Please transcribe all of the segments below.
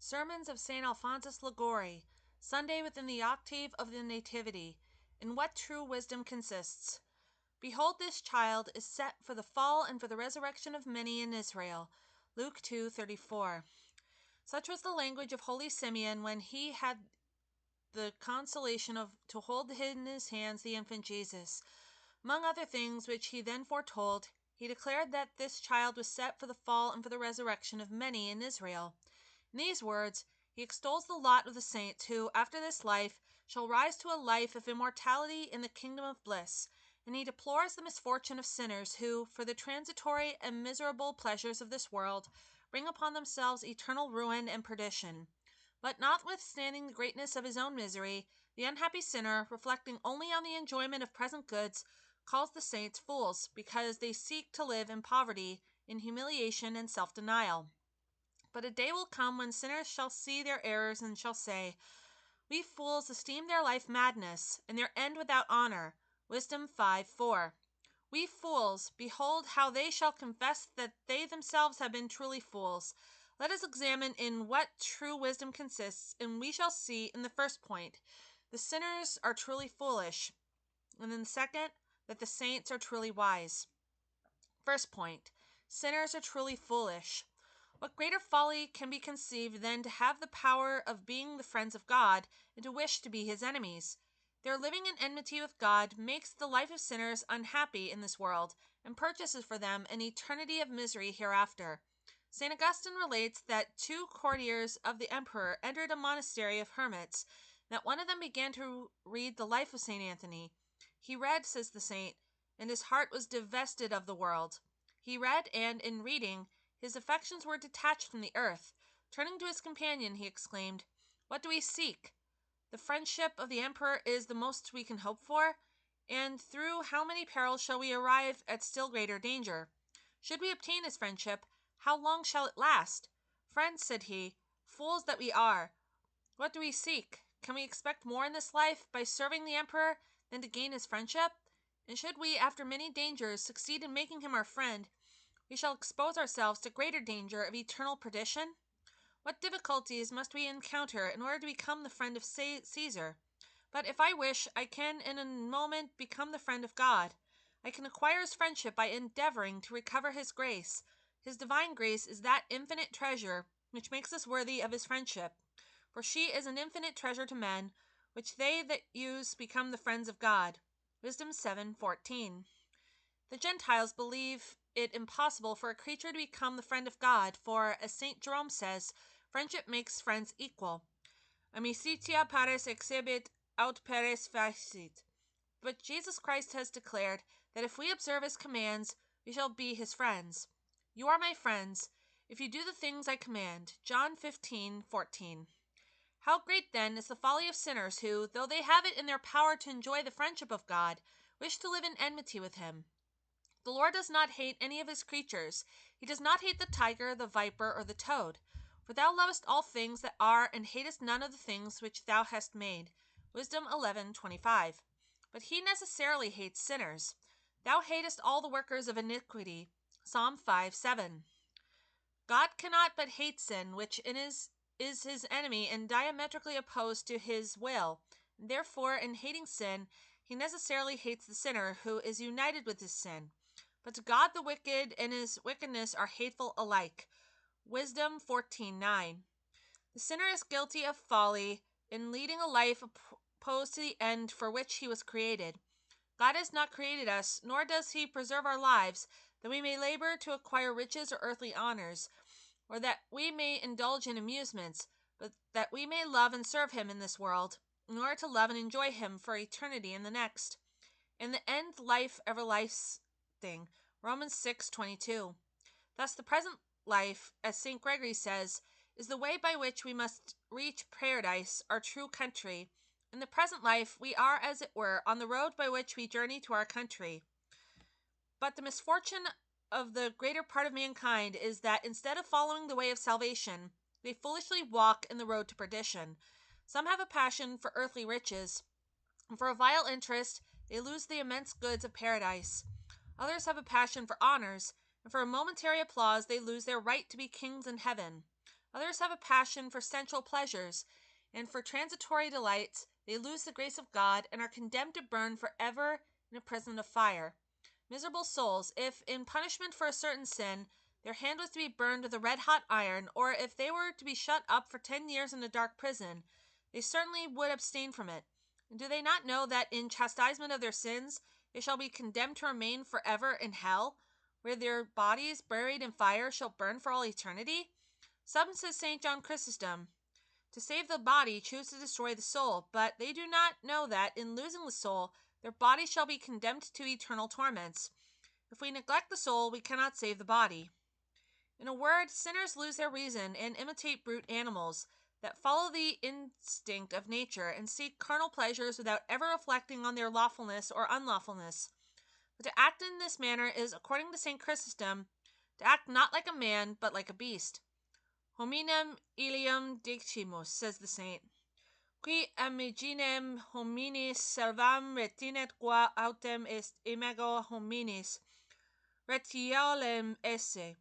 Sermons of St. Alphonsus Liguori, Sunday within the Octave of the Nativity. In what true wisdom consists. Behold, this child is set for the fall and for the resurrection of many in Israel. Luke 2:34. Such was the language of holy Simeon when he had the consolation to hold in his hands the infant Jesus. Among other things which he then foretold, he declared that this child was set for the fall and for the resurrection of many in Israel. In these words, he extols the lot of the saints who, after this life, shall rise to a life of immortality in the kingdom of bliss, and he deplores the misfortune of sinners who, for the transitory and miserable pleasures of this world, bring upon themselves eternal ruin and perdition. But notwithstanding the greatness of his own misery, the unhappy sinner, reflecting only on the enjoyment of present goods, calls the saints fools, because they seek to live in poverty, in humiliation and self-denial. But a day will come when sinners shall see their errors and shall say, "We fools esteem their life madness, and their end without honor." Wisdom 5:4. We fools, behold how they shall confess that they themselves have been truly fools. Let us examine in what true wisdom consists, and we shall see in the first point, the sinners are truly foolish, and in the second, that the saints are truly wise. First point, sinners are truly foolish. What greater folly can be conceived than to have the power of being the friends of God and to wish to be his enemies? Their living in enmity with God makes the life of sinners unhappy in this world and purchases for them an eternity of misery hereafter. St. Augustine relates that two courtiers of the emperor entered a monastery of hermits, and that one of them began to read the life of St. Anthony. He read, says the saint, and his heart was divested of the world. He read, and, in reading, his affections were detached from the earth. Turning to his companion, he exclaimed, "What do we seek? The friendship of the emperor is the most we can hope for, and through how many perils shall we arrive at still greater danger? Should we obtain his friendship, how long shall it last? Friends," said he, "fools that we are, what do we seek? Can we expect more in this life by serving the emperor than to gain his friendship? And should we, after many dangers, succeed in making him our friend, we shall expose ourselves to greater danger of eternal perdition. What difficulties must we encounter in order to become the friend of Caesar? But if I wish, I can in a moment become the friend of God. I can acquire his friendship by endeavoring to recover his grace. His divine grace is that infinite treasure which makes us worthy of his friendship. For she is an infinite treasure to men, which they that use become the friends of God. Wisdom 7:14. The Gentiles believe it impossible for a creature to become the friend of God, for, as St. Jerome says, friendship makes friends equal. Amicitia pares exhibit aut pares facit. But Jesus Christ has declared that if we observe his commands, we shall be his friends. You are my friends, if you do the things I command. John 15:14. How great, then, is the folly of sinners who, though they have it in their power to enjoy the friendship of God, wish to live in enmity with him. The Lord does not hate any of his creatures. He does not hate the tiger, the viper, or the toad. For thou lovest all things that are, and hatest none of the things which thou hast made. Wisdom 11:25. But he necessarily hates sinners. Thou hatest all the workers of iniquity. Psalm 5:7. God cannot but hate sin, which is his enemy and diametrically opposed to his will. Therefore, in hating sin, he necessarily hates the sinner who is united with his sin. But to God the wicked and his wickedness are hateful alike. Wisdom 14:9. The sinner is guilty of folly in leading a life opposed to the end for which he was created. God has not created us, nor does he preserve our lives, that we may labor to acquire riches or earthly honors, or that we may indulge in amusements, but that we may love and serve him in this world, in order to love and enjoy him for eternity in the next. In the end, life everlasting. Romans 6:22. Thus the present life, as St. Gregory says, is the way by which we must reach paradise, our true country. In the present life we are, as it were, on the road by which we journey to our country. But the misfortune of the greater part of mankind is that instead of following the way of salvation, they foolishly walk in the road to perdition. Some have a passion for earthly riches, and for a vile interest they lose the immense goods of paradise. Others have a passion for honors, and for a momentary applause they lose their right to be kings in heaven. Others have a passion for sensual pleasures, and for transitory delights they lose the grace of God and are condemned to burn forever in a prison of fire. Miserable souls, if in punishment for a certain sin their hand was to be burned with a red-hot iron, or if they were to be shut up for 10 years in a dark prison, they certainly would abstain from it. And do they not know that in chastisement of their sins they shall be condemned to remain forever in hell, where their bodies, buried in fire, shall burn for all eternity? Some, says St. John Chrysostom, to save the body choose to destroy the soul, but they do not know that in losing the soul their body shall be condemned to eternal torments. If we neglect the soul, we cannot save the body. In a word, sinners lose their reason and imitate brute animals that follow the instinct of nature and seek carnal pleasures without ever reflecting on their lawfulness or unlawfulness. But to act in this manner is, according to St. Chrysostom, to act not like a man, but like a beast. Hominem ilium dicimus, says the saint, qui imaginem hominis servam retinet qua autem est imago hominis retiolem esse.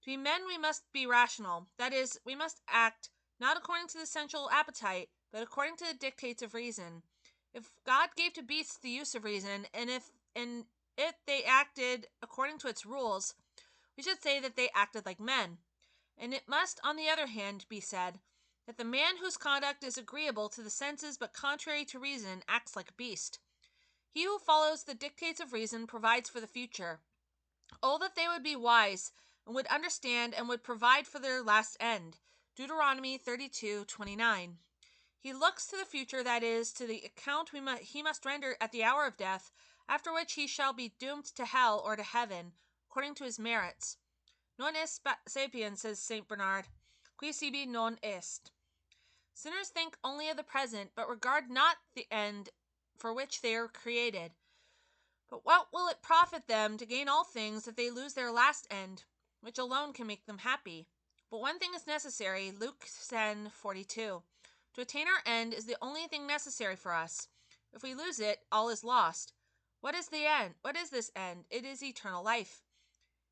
To be men we must be rational, that is, we must act not according to the sensual appetite, but according to the dictates of reason. If God gave to beasts the use of reason, and if they acted according to its rules, we should say that they acted like men. And it must, on the other hand, be said that the man whose conduct is agreeable to the senses but contrary to reason acts like a beast. He who follows the dictates of reason provides for the future. Oh, that they would be wise, and would understand, and would provide for their last end. Deuteronomy 32:29. He looks to the future, that is, to the account he must render at the hour of death, after which he shall be doomed to hell or to heaven, according to his merits. Non est sapiens, says St. Bernard, qui sibi non est. Sinners think only of the present, but regard not the end for which they are created. But what will it profit them to gain all things if they lose their last end, which alone can make them happy? But one thing is necessary, Luke 10:42. To attain our end is the only thing necessary for us. If we lose it, all is lost. What is the end? What is this end? It is eternal life.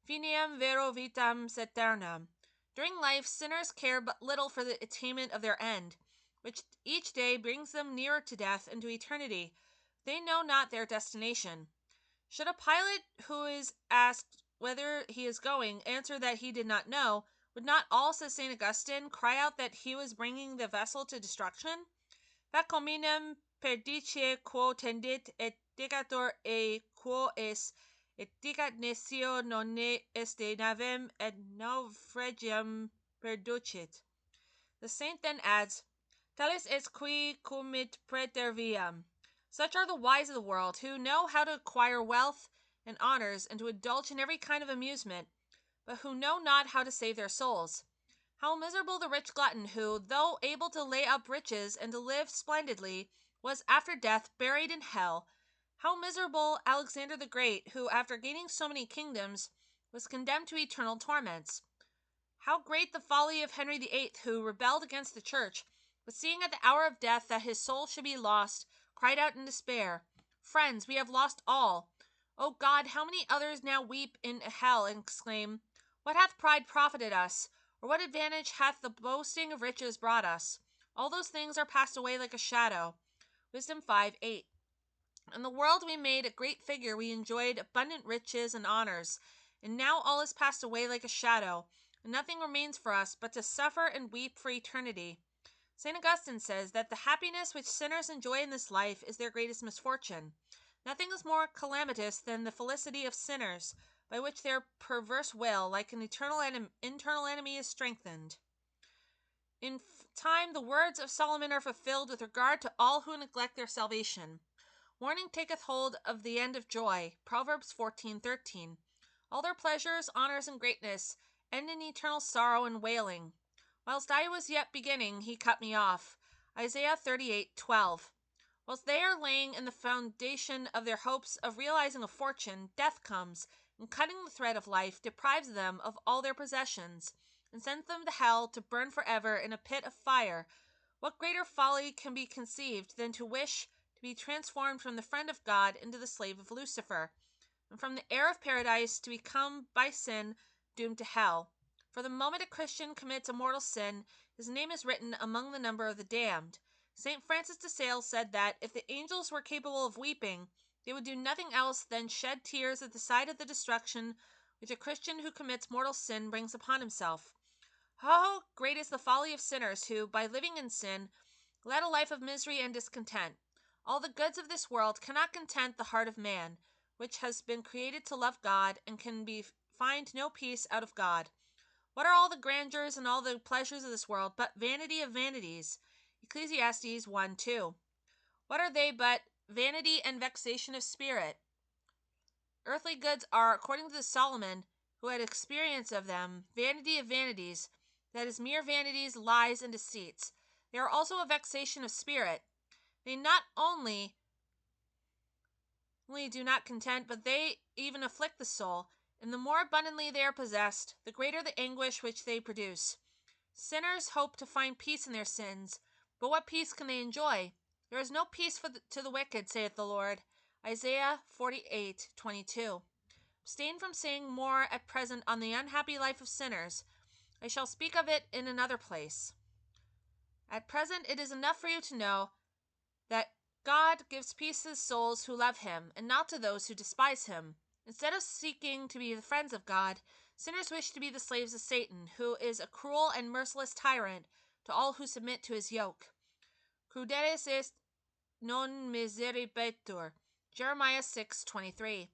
Finiam vero vitam aeternam. During life, sinners care but little for the attainment of their end, which each day brings them nearer to death and to eternity. They know not their destination. Should a pilot who is asked whither he is going answer that he did not know, would not all, says St. Augustine, cry out that he was bringing the vessel to destruction? Fac hominem perdice quo tendit et dicator e quo es, et dicat nescio non ne este navem et naufragium perducit. The saint then adds, Tales est qui cumit praeter viam. Such are the wise of the world, who know how to acquire wealth and honors and to indulge in every kind of amusement, but who know not how to save their souls. How miserable the rich glutton who, though able to lay up riches and to live splendidly, was after death buried in hell. How miserable Alexander the Great, who, after gaining so many kingdoms, was condemned to eternal torments. How great the folly of Henry VIII, who rebelled against the church, but seeing at the hour of death that his soul should be lost, cried out in despair, Friends, we have lost all. O God, how many others now weep in hell and exclaim, What hath pride profited us? Or what advantage hath the boasting of riches brought us? All those things are passed away like a shadow. Wisdom 5:8. In the world we made a great figure, we enjoyed abundant riches and honors, and now all is passed away like a shadow, and nothing remains for us but to suffer and weep for eternity. St. Augustine says that the happiness which sinners enjoy in this life is their greatest misfortune. Nothing is more calamitous than the felicity of sinners, by which their perverse will, like an internal enemy, is strengthened. In time, the words of Solomon are fulfilled with regard to all who neglect their salvation. Warning taketh hold of the end of joy. Proverbs 14:13. All their pleasures, honors, and greatness end in eternal sorrow and wailing. Whilst I was yet beginning, he cut me off. Isaiah 38:12. Whilst they are laying in the foundation of their hopes of realizing a fortune, death comes, and cutting the thread of life, deprives them of all their possessions, and sends them to hell to burn forever in a pit of fire. What greater folly can be conceived than to wish to be transformed from the friend of God into the slave of Lucifer, and from the heir of paradise to become by sin doomed to hell? For the moment a Christian commits a mortal sin, his name is written among the number of the damned. St. Francis de Sales said that if the angels were capable of weeping, they would do nothing else than shed tears at the sight of the destruction which a Christian who commits mortal sin brings upon himself. How great is the folly of sinners who, by living in sin, led a life of misery and discontent. All the goods of this world cannot content the heart of man, which has been created to love God and can find no peace out of God. What are all the grandeurs and all the pleasures of this world but vanity of vanities? Ecclesiastes 1:2. What are they but vanity and vexation of spirit? Earthly goods are, according to Solomon, who had experience of them, vanity of vanities, that is, mere vanities, lies, and deceits. They are also a vexation of spirit. They not only do not content, but they even afflict the soul, and the more abundantly they are possessed, the greater the anguish which they produce. Sinners hope to find peace in their sins, but what peace can they enjoy? There is no peace to the wicked, saith the Lord. Isaiah 48:22. Abstain from saying more at present on the unhappy life of sinners. I shall speak of it in another place. At present it is enough for you to know that God gives peace to the souls who love him, and not to those who despise him. Instead of seeking to be the friends of God, sinners wish to be the slaves of Satan, who is a cruel and merciless tyrant to all who submit to his yoke. Crudelis est non miseripetur. Jeremiah 6:23.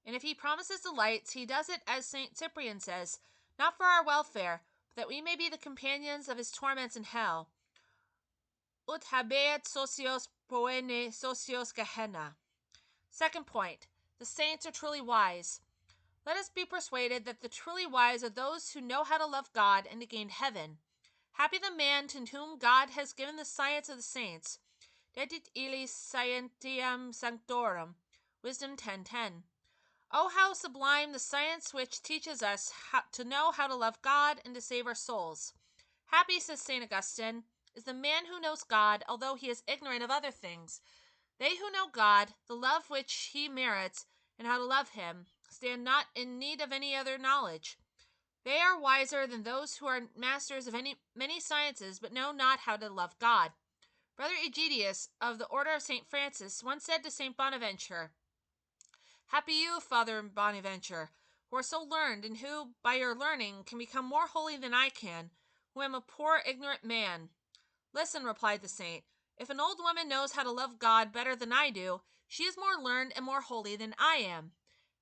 And if he promises delights, he does it, as St. Cyprian says, not for our welfare, but that we may be the companions of his torments in hell. Ut habeat socios poene socios Gehenna. Second point, the saints are truly wise. Let us be persuaded that the truly wise are those who know how to love God and to gain heaven. Happy the man to whom God has given the science of the saints. Dedit illis scientiam sanctorum. Wisdom 10:10. Oh, how sublime the science which teaches us to know how to love God and to save our souls. Happy, says St. Augustine, is the man who knows God, although he is ignorant of other things. They who know God, the love which he merits, and how to love him, stand not in need of any other knowledge. They are wiser than those who are masters of many sciences, but know not how to love God. Brother Egidius, of the order of St. Francis, once said to St. Bonaventure, Happy you, Father Bonaventure, who are so learned, and who, by your learning, can become more holy than I can, who am a poor ignorant man. Listen, replied the saint. If an old woman knows how to love God better than I do, she is more learned and more holy than I am.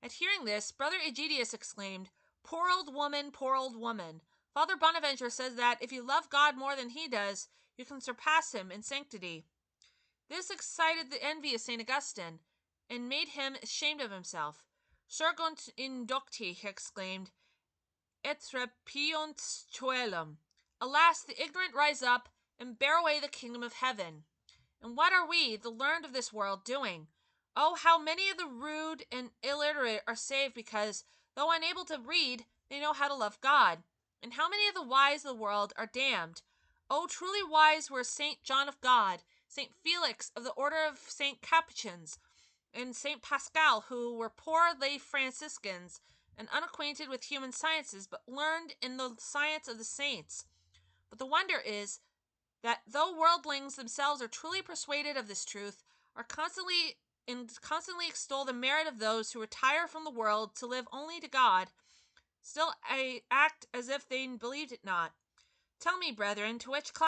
At hearing this, Brother Egidius exclaimed, Poor old woman, poor old woman. Father Bonaventure says that if you love God more than he does, you can surpass him in sanctity. This excited the envy of St. Augustine, and made him ashamed of himself. Surgunt indocti, he exclaimed, et repiunt coelum. Alas, the ignorant rise up and bear away the kingdom of heaven. And what are we, the learned of this world, doing? Oh, how many of the rude and illiterate are saved because, though unable to read, they know how to love God. And how many of the wise of the world are damned? Oh, truly wise were St. John of God, St. Felix of the order of St. Capuchins, and St. Pascal, who were poor lay Franciscans, and unacquainted with human sciences, but learned in the science of the saints. But the wonder is, that though worldlings themselves are truly persuaded of this truth, are constantly extol the merit of those who retire from the world to live only to God, still act as if they believed it not. Tell me, brethren, to which class